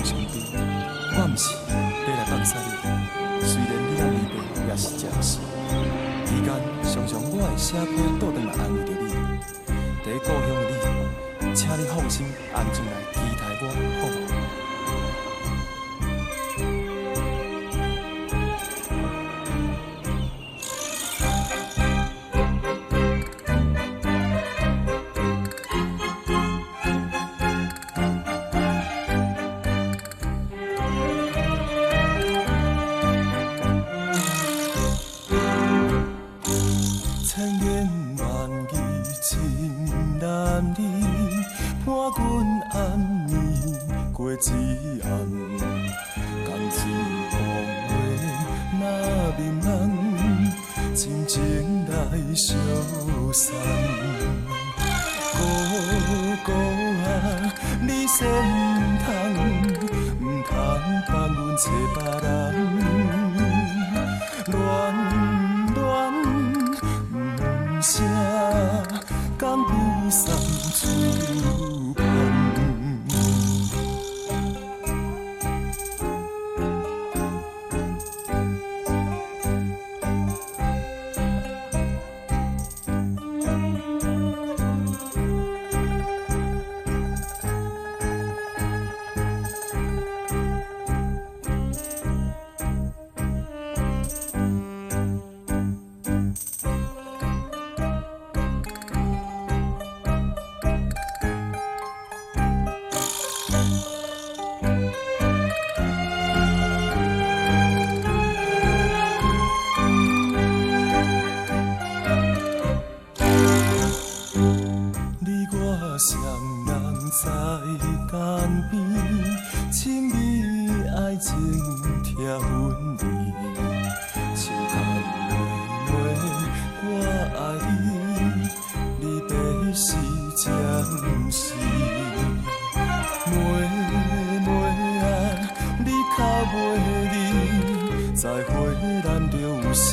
身边，我毋是要来放屎你。虽然你啊离别也是暂时，期间常常我会写批倒转来安慰着你。在故乡的你，请你放心安静来期待我，好无？千言万语情难离，伴阮暗暝过一暗，甘情风月那眠人，真情来相送。姑啊，你先唔通放阮找别人，恋恋声，讲比送出版。你我双人在江边，亲密爱情听阮念，情感妹妹我爱你，离别是暂时。妹妹啊，你较袂离，再会咱就有时